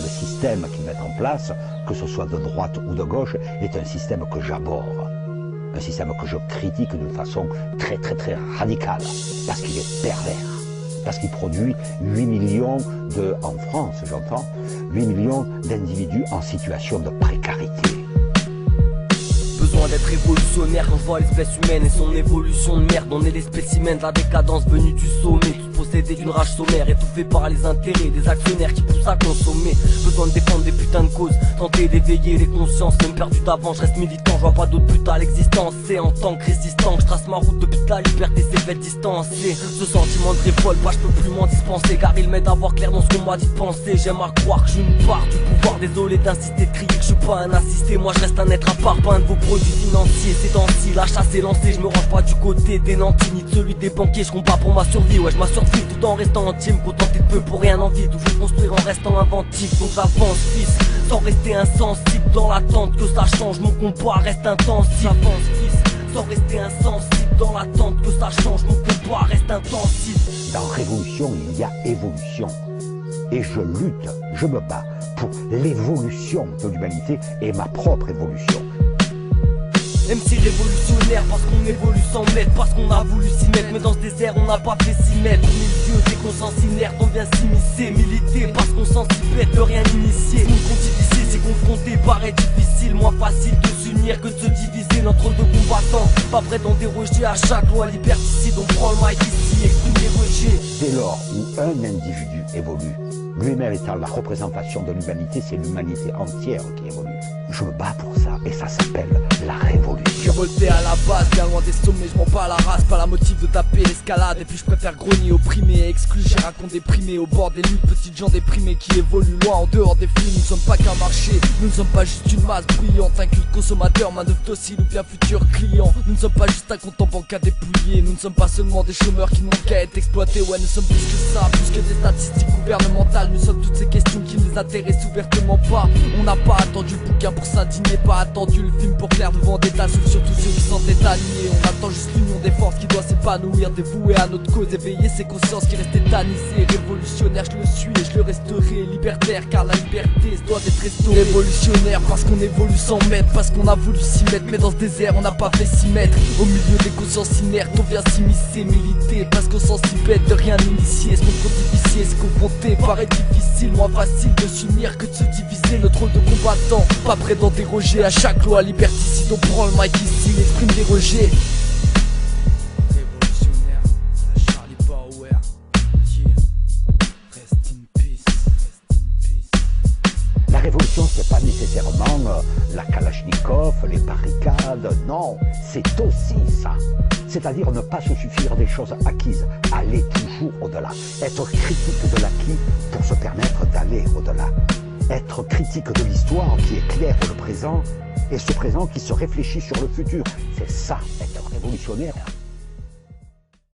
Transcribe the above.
Le système qu'ils mettent en place, que ce soit de droite ou de gauche, est un système que j'abhorre. Un système que je critique d'une façon très radicale, parce qu'il est pervers, parce qu'il produit 8 millions en France, j'entends, 8 millions d'individus en situation de précarité. Besoin d'être révolutionnaire quand je vois l'espèce humaine et son évolution de merde. On est les spécimens de la décadence venue du sommet, tous possédés d'une rage sommaire, étouffés par les intérêts des actionnaires qui poussent à consommer. Besoin de défendre des putains de causes, tenter d'éveiller les consciences. Même perdu d'avant, je reste militant, je vois pas d'autre but à l'existence. C'est en tant que résistant que je trace ma route depuis que la liberté s'est faite distancer. Ce sentiment de révolte, bah je peux plus m'en dispenser, car il m'aide à voir clair dans ce qu'on m'a dit de penser. J'aime à croire que je suis une part du pouvoir, désolé d'insister, de crier que je suis pas un assisté. Moi je reste un être à part, pas un de vos produits financiers. C'est temps-ci, la chasse est lancée, je me range pas du côté des nantis ni de celui des banquiers. Je compte pas pour ma survie, ouais je m'assurvis tout en restant intime, contenter de peu pour rien en vide, où je vais construire en restant inventif. Donc j'avance fils, sans rester insensible, dans l'attente que ça change, mon combat reste intensif. J'avance fils, sans rester insensible, dans l'attente que ça change, mon combat reste intensif. Dans révolution, il y a évolution. Et je lutte, je me bats pour l'évolution de l'humanité et ma propre évolution. MC révolutionnaire parce qu'on évolue sans mètres, parce qu'on a voulu s'y mettre, mais dans ce désert on n'a pas fait s'y mettre. Au milieu des consciences inertes on vient s'immiscer, militer parce qu'on sent si bête de rien initier. Nous qu'on difficile, c'est confronter paraît difficile, moins facile de s'unir que de se diviser. Notre rôle de combattant, pas prêt d'en déroger à chaque loi liberticide. On prend le mic ici, exprime les rejets. Dès lors où un individu évolue, lui-même étant la représentation de l'humanité, c'est l'humanité entière qui évolue. Je me bats pour ça et ça s'appelle la révolution. Révolté à la base, bien loin des sommets, je m'en pas à la race, pas la motive de taper l'escalade. Et puis je préfère grogner, opprimé, exclu, j'ai raconté déprimé au bord des luttes, petites gens déprimés qui évoluent loin en dehors des flux. Nous ne sommes pas qu'un marché, nous ne sommes pas juste une masse bruyante, un culte consommateur, main d'œuvre docile ou bien futur client. Nous ne sommes pas juste un compte en banque à dépouiller, nous ne sommes pas seulement des chômeurs qui n'ont qu'à être exploités. Ouais, nous sommes plus que ça, plus que des statistiques gouvernementales. Nous sommes toutes ces questions qui nous intéressent ouvertement pas. On n'a pas attendu le bouquin pour s'indigner, pas attendu le film pour clair devant d'état, sauf surtout ceux qui sont alignés. On attend juste l'union des forces qui doit s'épanouir, dévouée à notre cause, éveiller ces consciences qui restent étanisées. Révolutionnaire, je le suis et je le resterai. Libertaire, car la liberté doit être restaurée. Révolutionnaire parce qu'on évolue sans mètres, parce qu'on a voulu s'y mettre, mais dans ce désert on n'a pas fait s'y mettre. Au milieu des consciences inertes, on vient s'immiscer, militer, parce qu'on sent si bête de rien initier. Ce monde trop difficile, se confronter paraît difficile, moins facile de s'unir que de se diviser. Notre rôle de combattant, pas prêt d'en déroger à chaque loi liberticide. On prend le mic ici, il exprime des rejets. Révolutionnaire, la Charlie Power, yeah. Rest in peace, rest in peace. La révolution, c'est pas nécessairement la Kalachnikov, les barricades, non, c'est aussi ça. C'est-à-dire ne pas se suffire des choses acquises, aller toujours au-delà, être critique de l'acquis pour se permettre d'aller au-delà, être critique de l'histoire qui éclaire le présent et ce présent qui se réfléchit sur le futur. C'est ça, être révolutionnaire.